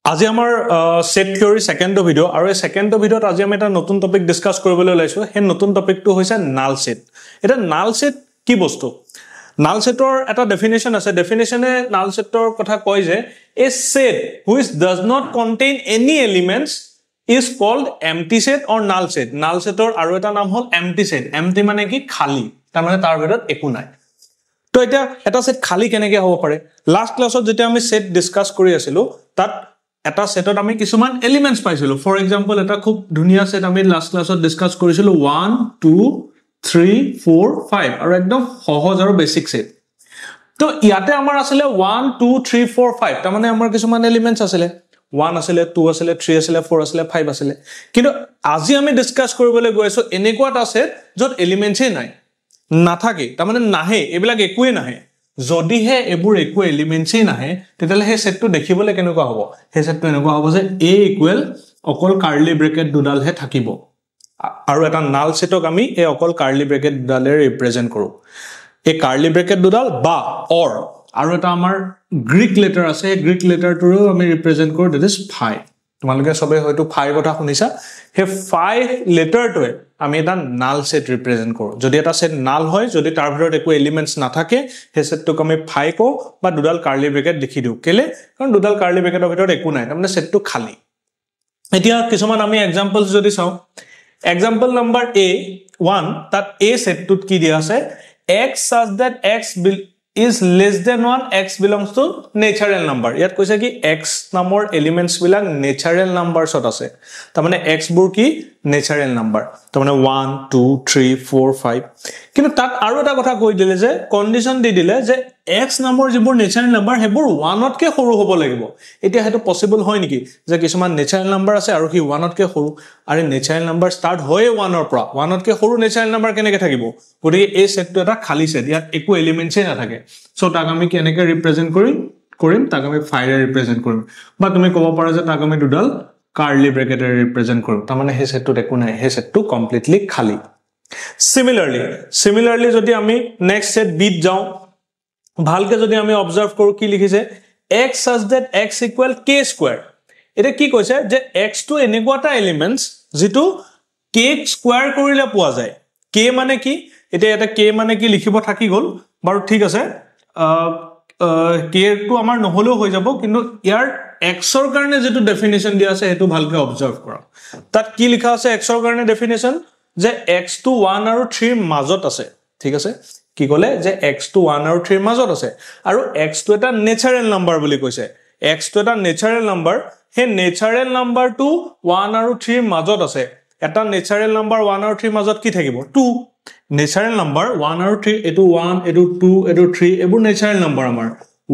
আজি আমাৰ set theory second video আৰু এই সেকেন্ড ভিডিওত আজি আমি এটা নতুন টপিক ডিসকাস কৰিবলৈ লৈছো হে নতুন টপিকটো হৈছে নাল সেট এটা নাল সেট কি বস্তু নাল সেটৰ এটা ডেফিনেশন আছে ডেফিনেশনে নাল সেটৰ কথা কয় যে a set which does not contain any elements is called empty set or null set null setor আৰু এটা নাম হল empty set empty মানে কি খালি তাৰ মানে তাৰ ভিতৰত একো নাই তো এটা সেট খালি কেনেকৈ হ'ব পাৰে লাষ্ট ক্লাছত যেতিয়া আমি সেট ডিসকাস কৰি আছিলো তাত এটা সেটত আমি কিছুমান এলিমেন্টস পাইছিলো ফৰ এক্সাম্পল এটা খুব ধুনিয়া সেট আমি লাষ্ট ক্লাছত ডিসকাস কৰিছিলো 1 2 3 4 5 আৰু একদম সহজ আৰু বেসিক সেট তো ইয়াতে আমাৰ আছিল 1 2 3 4 5 তাৰ মানে আমাৰ কিছুমান এলিমেন্টস আছিল 1 আছিল 2 আছিল 3 আছিল 4 আছিল 5 আছিল কিন্তু আজি আমি ডিসকাস কৰিবলৈ গৈছো এনেকুৱা এটা সেট যত এলিমেন্টসে নাই নাথাকে তাৰ মানে নাহে এবিলাক একোৱে নাহে যদি হে এবোৰ একো এলিমেন্টসে নাহে তেতিয়ালে হে সেটটো দেখিবলৈ কেনেকুৱা হ'ব হে সেটটো এনেকুৱা হ'ব যে a ইকুৱেল অকল কাৰ্লি ব্ৰেকেট দুডাল হে থাকিব আৰু এটা নাল সেটক আমি এই অকল কাৰ্লি ব্ৰেকেট দুডালে ৰিপ্ৰেজেন্ট কৰো এই কাৰ্লি ব্ৰেকেট দুডাল বা অৰ আৰু এটা আমাৰ গ্ৰীক লেটাৰ আছে গ্ৰীক লেটাৰটোৰো আমি ৰিপ্ৰেজেন্ট কৰো দ্যাট ইজ ফাই তোমালোকে সবে হয়তো ফাই কথা শুনিছা হে ফাই লেটাৰটোৱে আমি এটা নাল সেট ৰিপ্ৰেজেন্ট কৰো যদি এটা সেট নাল হয় যদি তাৰ ভিতৰত একো এলিমেন্টস নাথাকে হে সেটটোক আমি ফাই কো বা দুডাল কাৰ্লি ব্ৰেকেট লিখি দিও কেলে কাৰণ দুডাল কাৰ্লি ব্ৰেকেটৰ ভিতৰত একো নাই তাৰ মানে সেটটো খালি এতিয়া কিছুমান আমি এক্সাম্পলস যদি চাও এক্সাম্পল নম্বৰ a1 তাত a সেটটোত কি দিয়া আছে x such that x is less than 1 x belongs to natural number ইয়াত কৈছে কি x নামৰ এলিমেন্টস বিলাক natural numbers ত আছে তাৰ মানে x বোৰ কি natural number তাৰ মানে 1 2 3 4 5 কিন্তু তাত আৰু এটা কথা কৈ দিলে যে কন্ডিশন দি দিলে যে x নামৰ যিবোৰ natural number হেবোৰ 1 তকে সৰু হ'ব লাগিব এতিয়া হেতু পসিবল হয় নেকি যে কিছুমান natural number আছে আৰু কি 1 তকে সৰু আৰু natural number start হয় 1 ৰ পৰা 1 তকে সৰু natural number কেনেকৈ থাকিব গতিকে এই সেটটো এটা খালি সেট ইয়াত একো এলিমেন্টসে নাথাকে সো তাক আমি কেনেকৈ ৰিপ্ৰেজেন্ট কৰিম তাক আমি ফাইৰে ৰিপ্ৰেজেন্ট কৰিম বা তুমি ক'ব পাৰা যে তাক আমি দুডাল কাৰ্লি ব্ৰেকেটে ৰিপ্ৰেজেন্ট কৰিম তাৰ মানে হে সেটটো একো নাই হে সেটটো কমপ্লিটলি খালি similarly যদি আমি নেক্সট সেট বিট যাও ভালকে যদি আমি অবজার্ভ কৰো কি লিখিছে x such that x equal k square এটা কি কৈছে যে x টো এনেকুৱাটা এলিমেন্টস যেটো k স্কয়াৰ কৰিলে পোৱা যায় k মানে কি এটা k মানে কি লিখিব থাকি গল বাৰু ঠিক আছে k টো আমাৰ নহলেও হৈ যাব কিন্তু ইয়াৰ x ৰ কাৰণে যেটো ডেফিনেশন দিয়া আছে হেতু ভালকে অবজাৰ্ভ কৰা তাত কি লিখা আছে x ৰ কাৰণে ডেফিনেশন যে x টো 1 আৰু 3 ৰ মাজত আছে ঠিক আছে কি কলে যে x টো 1 আৰু 3 ৰ মাজত আছে আৰু x টো এটা নেচাৰেল নাম্বাৰ বুলি কৈছে x টো এটা নেচাৰেল নাম্বাৰ হে নেচাৰেল নাম্বাৰ টো 1 আৰু 3 ৰ মাজত আছে এটা নেচাৰেল নাম্বাৰ 1 আৰু 3 ৰ মাজত কি থাকিব 2 নেচাৰেল নাম্বাৰ 1 আৰু 3 এটো 1 এটো 2 এটো 3 এবোৰ নেচাৰেল নাম্বাৰ আমাৰ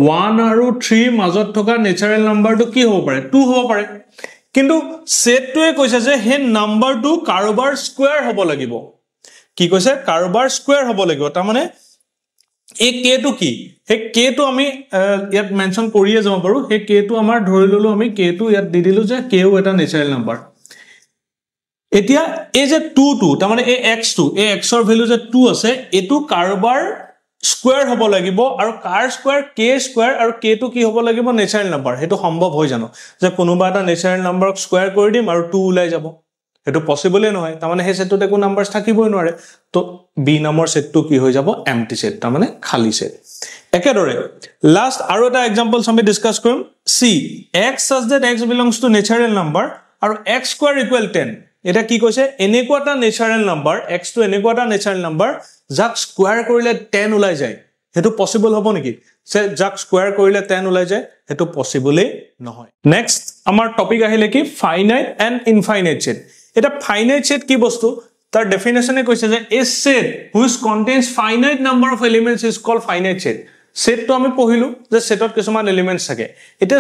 1 আৰু 3 মাজত থকা নেচাৰেল নাম্বাৰটো কি হ'ব পাৰে 2 হ'ব পাৰে কিন্তু সেটটোৱে কৈছে যে হে নাম্বাৰটো কাৰোবাৰ স্কয়াৰ হ'ব লাগিব কি কৈছে কাৰোবাৰ স্কয়াৰ হ'ব লাগিব তাৰ মানে এই k টো কি হে k টো আমি ইয়াত মেনশন কৰিয়ে যাব পাৰো হে k টো আমাৰ ধৰি ললো আমি k টো ইয়াত দি দিলো যে k ও এটা নেচাৰেল নাম্বাৰ এতিয়া এই যে 2 তাৰ মানে এই x ৰ ভ্যালু যে 2 আছে এটো কাৰোবাৰ স্কয়াৰ হ'ব লাগিব আৰু কাৰ স্কয়াৰ k স্কয়াৰ আৰু k টো কি হ'ব লাগিব নেচাৰেল নাম্বাৰ হেতু সম্ভৱ হৈ জানো যে কোনোবা এটা নেচাৰেল নাম্বাৰক স্কয়াৰ কৰি দিম আৰু 2 ওলাই যাব হেতু পসিবলই নহয় তাৰ মানে হে সেটটোত একো নাম্বাৰস থাকিবই নোৱাৰে তো b নম্বৰ সেটটো কি হৈ যাব এম্পটি সেট তাৰ মানে খালি সেট একেদৰে লাষ্ট আৰু এটা এক্সাম্পলস আমি ডিসকাস কৰিম c x such that x belongs to natural number আৰু x square equal 10 এটা কি কৈছে এনেকুৱাটা নেচাৰেল নাম্বাৰ x টো এনেকুৱাটা নেচাৰেল নাম্বাৰ যাক স্কয়াৰ কৰিলে 10 ওলাই যায় হেতু পসিবল হ'ব নেকি সে যাক স্কয়াৰ কৰিলে 10 ওলাই যায় হেতু পসিবলই নহয় নেক্সট আমাৰ টপিক আহিলে কি ফাইনাইট এন্ড ইনফাইনাইট সেট এটা ফাইনাইট সেট কি বস্তু তাৰ ডেফিনেশনে কৈছে যে a set which contains finite number of elements is called finite set set to আমি পঢ়িলো যে সেটত কিছুমান এলিমেন্টস থাকে এটা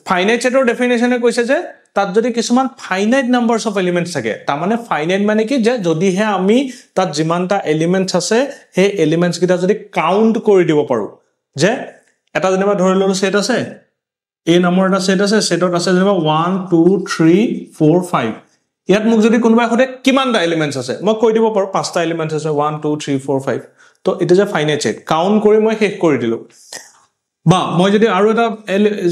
ফাইনাইট সেটৰ ডেফিনেশনে কৈছে যে তাত যদি কিছুমান ফাইনাইট নাম্বাৰস অফ এলিমেন্টস থাকে তাৰ মানে ফাইনাইট মানে কি যে যদি হে আমি তাত যিমানটা এলিমেন্টস আছে হে এলিমেন্টস কিটা যদি কাউন্ট কৰি দিব পাৰো যে এটা যেনিবা ধৰি ললো সেট আছে a নম্বৰ এটা সেট আছে সেটত আছে যেনিবা 1 2 3 4 5 ইয়াত মোক যদি কোনোবা হতে কিমানটা এলিমেন্টস আছে মই কৈ দিব পাৰো পাঁচটা এলিমেন্টস আছে 1 2 3 4 5 তো এটা যে ফাইনাইট সেট কাউন্ট কৰি মই শেষ কৰি দিলো বা মই যদি আৰু এটা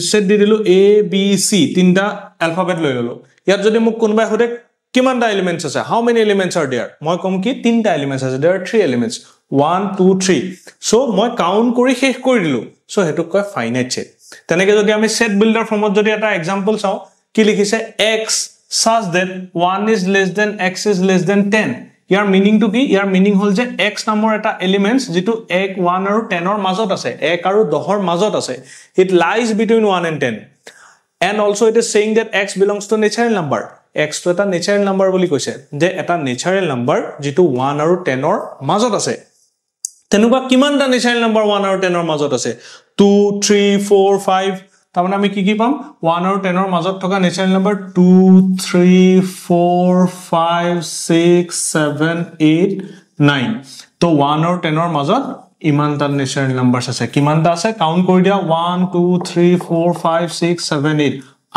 সেট দি দিলো a b c তিনটা alphabet লৈ ললো ইয়াত যদি মোক কোনবাই হতে কিমানটা এলিমেন্টস আছে how many elements are there মই কম কি তিনটা এলিমেন্টস আছে there are 3 elements 1 2 3 so মই কাউন্ট কৰি শেষ কৰি দিলো so হেতু কয় ফাইনাইট সেট তেনেকে যদি আমি সেট বিল্ডাৰ ফৰ্মত যদি এটা এক্সাম্পল চাও কি লিখিছে x such that 1 is less than x is less than 10 year meaning to কি ইয়াৰ মিনিং হল যে x নামৰ এটা এলিমেন্টস যেটো 1 1 আৰু 10 ৰ মাজত আছে 1 আৰু 10 ৰ মাজত আছে it lies between 1 and 10 and also it is saying that x belongs to natural number x to eta natural number boli koise je eta natural number যেটো 1 আৰু 10 ৰ মাজত আছে তেনুকা কিমানটা natural number 1 আৰু 10 ৰ মাজত আছে 2 3 4 5 তামানে আমি কি পাম 1 আৰু 10 ৰ মাজত থকা natural number 2 3 4 5 6 7 8 9 তো 1 আৰু 10 ৰ মাজত ইমানটা natural numbers আছে কিমানটা আছে কাউন্ট কৰি দিয়া 1 2 3 4 5 6 7 8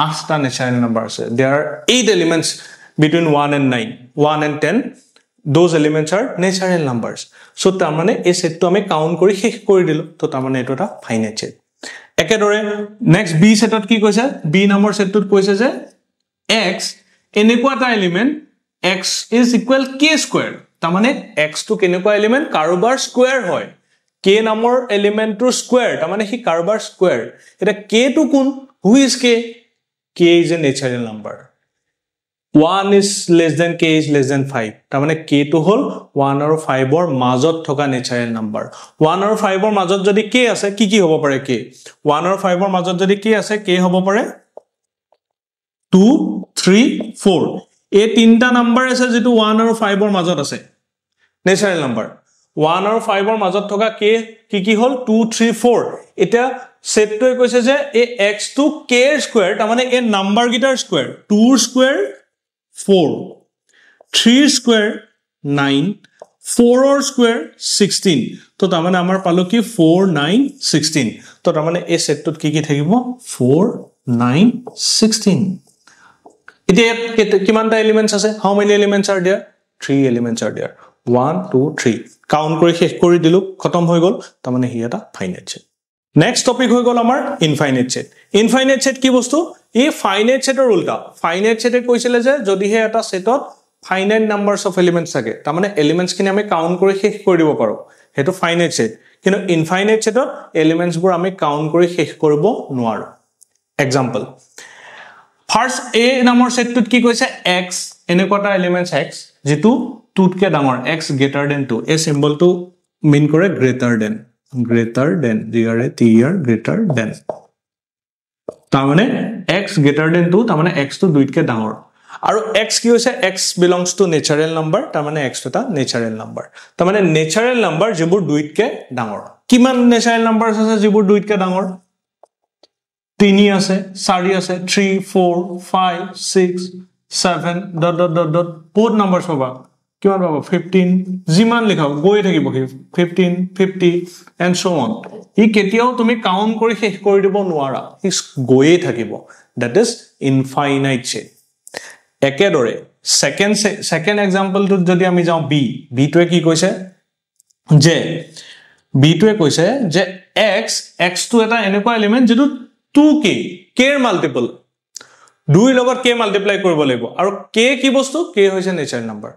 8টা natural numbers আছে there are 8 elements between 1 and 9 1 and 10 those elements are natural numbers so তামানে এই সেটটো আমি কাউন্ট কৰি শেষ কৰি দিলো তো তামানে এটো এটা ফাইনাইট সেট একেদৰে নেক্সট বি সেটত কি কৈছে বি নম্বৰ সেটটোত কৈছে যে x এনেকুৱা এটা element x is equal k square তামানে x টো কেনেকুৱা এলিমেন্ট কাৰোবাৰ স্কয়াৰ হয় k নম্বৰ এলিমেন্টৰ স্কয়াৰ তামানে হি কাৰোবাৰ স্কয়াৰ এটা k টো কোন who is k is a natural number 1 is less than k is less than 5 তামানে k টো হল 1 আৰু 5 ৰ মাজত থকা natural number 1 আৰু 5 ৰ মাজত যদি k আছে কি হ'ব পাৰে k 1 আৰু 5 ৰ মাজত যদি k আছে k হ'ব পাৰে 2 3 4 এই তিনটা নাম্বাৰ আছে যেটো 1 আৰু 5 ৰ মাজত আছে natural number 1 আৰু 5 ৰ মাজত থকা k কি হল 2 3 4 এটা সেটটোই কৈছে যে এই x টো k স্কয়াৰ তামানে এই number guitar square 2 square 4 3 square 9 4 or square 16 তো তামানে আমাৰ পালো কি 4 9 16 তো তামানে এই সেটটোত কি থাকিব 4 9 16 এতিয়া কিমানটা এলিমেন্টস আছে how many elements are there 3 elements are there 1 2 3 count কৰি শেষ কৰি দিলু খতম হৈ গল তামানে হি এটা ফাইনাইট সেট নেক্সট টপিক হৈ গল আমাৰ ইনফাইনাইট সেট ইনফাইনাইট সেট কি বস্তু এই ফাইনাইট সেটৰ উল্টা ফাইনাইট সেটে কৈছিলে যে যদি হে এটা সেটত ফাইনাইট নাম্বাৰস অফ এলিমেন্টস থাকে তামানে এলিমেন্টস কিনি আমি কাউন্ট কৰি শেষ কৰি দিব পাৰো হেতু ফাইনাইট সেট কিন্তু ইনফাইনাইট সেটত এলিমেন্টস বোৰ আমি কাউন্ট কৰি শেষ কৰিব নোৱাৰো এক্সাম্পল ফাৰ্স্ট এ নামৰ সেটটোত কি কৈছে x এনেকোটা এলিমেন্টস x যেটো 2 কে ডাঙৰ x greater than 2 এই সিম্বলটো মিন কৰে greater than greater than তামানে x greater than 2 তামানে x টো 2 কে ডাঙৰ আৰু x কি হৈছে x belongs to natural number তামানে x টো টা natural number তামানে natural number যেবোৰ 2 কে ডাঙৰ কিমান natural numbers আছে যেবোৰ 2 কে ডাঙৰ 3 আছে 4 আছে 3 4 5 6 7 dot dot dot dot both numbers পাবা কিমান পাবা 15 জিমান লিখাও গৈ থাকিব 15 50 and so on ই কেতিয়াও তুমি কাউন্ট কৰি শেষ কৰি দিব নোৱাৰা ই গৈয়ে থাকিব that is infinite set একেদৰে সেকেন্ড এক্সাম্পলটো যদি আমি যাও বি টোৱে কি কৈছে যে বি টোৱে কৈছে যে x টো এটা এনেকুৱা এলিমেন্ট যেটো 2k k ৰ মাল্টিপল 2 লগত k মাল্টিপ্লাই কৰিব লাগিব আৰু k কি বস্তু k হৈছে নেচাৰেল নাম্বাৰ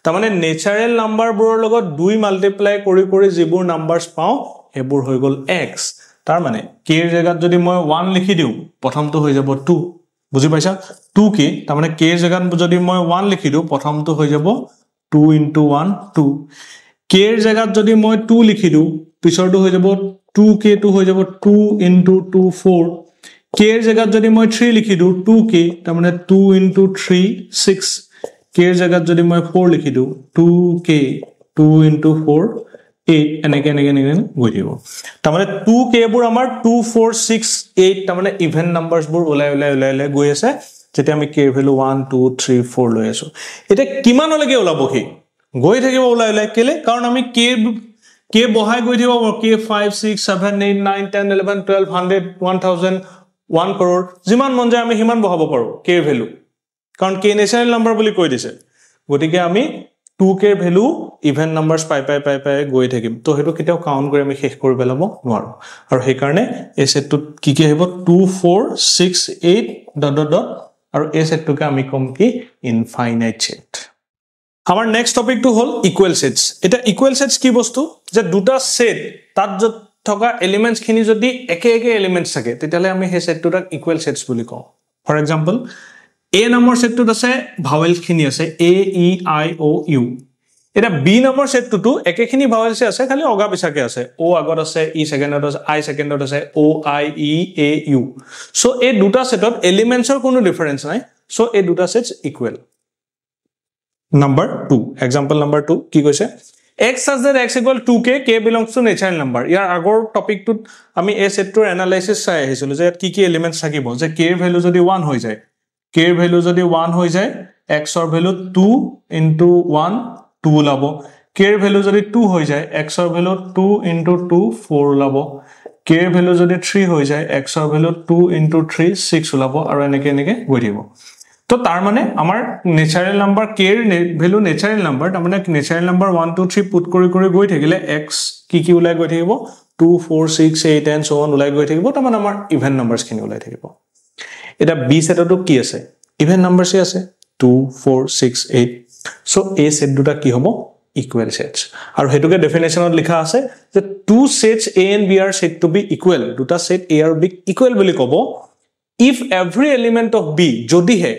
তামানে নেচাৰেল নাম্বাৰ বোৰৰ লগত 2 মাল্টিপ্লাই কৰি যিবোৰ নাম্বাৰস পাও হেবোৰ হৈ গল x তাৰ মানে k ৰ জায়গাত যদি মই 1 লিখি দিও প্ৰথমটো হৈ যাব 2 বুজি পাইছা 2k তাৰ মানে k ৰ জায়গাত যদি মই 1 লিখি দিও প্ৰথমটো হৈ যাব 2 into 1 2 k ৰ জায়গাত যদি মই 2 লিখি দিও পিছৰটো হৈ যাব 2k টো হৈ যাব 2 into 2 4 k ৰ জায়গাত যদি মই 3 লিখি দিও 2k তাৰ মানে 2 into 3 6 k ৰ জায়গাত যদি মই 4 লিখি দিও 2k 2 into 4 8 এনেকে গৈ দিব তাৰ মানে 2k বোৰ আমাৰ 2 4 6 8 তাৰ মানে ইভেন নাম্বাৰস বোৰ ওলাই গৈ আছে যেতে আমি k ভ্যালু 1 2 3 4 লৈ আছো এটা কিমান লগে ওলাব কি গৈ থাকিব ওলাই কেলে কাৰণ আমি k বহাই গৈ থাকিব k 5 6 7 8 9 10 11 12 100 1000 1 crore জিমান মন যায় আমি হিমান বহাব পাৰো k ভ্যালু কাৰণ k নেচাৰেল নাম্বাৰ বুলি কৈ দিছে গতিকে আমি 2k ভ্যালু ইভেন নাম্বাৰছ পাই গৈ থাকিম তো হেতু কিটাও কাউন্ট কৰি আমি শেষ কৰি পেলাব নোৱাৰো আৰু সেই কাৰণে এই সেটটোত কি আহিব 2 4 6 8 ডট ডট ডট আৰু এই সেটটোকে আমি কম কি ইনফাইনাইট সেট আমাৰ নেক্সট টপিকটো হল ইকুৱেল সেটস এটা ইকুৱেল সেটস কি বস্তু যে দুটা সেট তাত যত থকা এলিমেন্টস খিনি যদি একে একে এলিমেন্টস থাকে তেতিয়ালে আমি সেই সেটটোক ইকুৱেল সেটস বুলি কওঁ for example A number set to the say vowel khini ase A E I O U eta B number set to eke khini vowel se ase khali oga bisake ase O agor ase E second ot ase I second ot ase O I E A U so a duta set of elements or kono difference nai so a duta sets equal number 2 example number 2 ki koise x such that x equal 2k k belongs to natural number yar agor topic to ami a set to analysis sai hisulu je ki elements thakibo je k value jodi 1 hoy jay k value যদি 1 হৈ যায় x ৰ value 2 into 1 2 লাব k ৰ value যদি 2 হৈ যায় x ৰ value 2 into 2 4 লাব k ৰ ভ্যালু যদি 3 হৈ যায় x ৰ ভ্যালু 2 into 3 6 লাব আৰু এনেকে গৈ থাকিব তো তাৰ মানে আমাৰ নেচাৰেল নাম্বাৰ k ৰ ভ্যালু নেচাৰেল নাম্বাৰ তাৰ মানে নেচাৰেল নাম্বাৰ 1 2 3 পুট কৰি গৈ থাকিলে x কি ওলাই গৈ থাকিব 2 4 6 8 and so on ওলাই গৈ থাকিব তাৰ মানে আমাৰ ইভেন নাম্বাৰছ খিনি ওলাই থাকিব এটা b সেটটো কি আছে ইভেন নাম্বাৰছ আছে 2 4 6 8 সো a সেট দুটা কি হ'ব ইকুৱেল সেটস আৰু হেতুকে ডেফিনেশনত লিখা আছে যে two sets a and b are said to be equal দুটা সেট a আৰু b ইকুৱেল বুলি ক'ব if every element of b যদি হে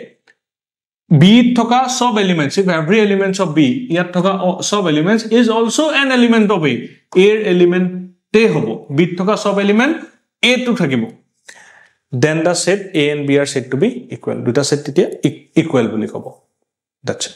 b থকা সব elements if every elements of b ইয়াত থকা সব elements is also an element of a এর এলিমেন্ট তে হ'ব b থকা সব এলিমেন্ট a টো থাকিব then the set a and b are said to be equal দুটা set তেতিয়া equal বুলি ক'ব that's it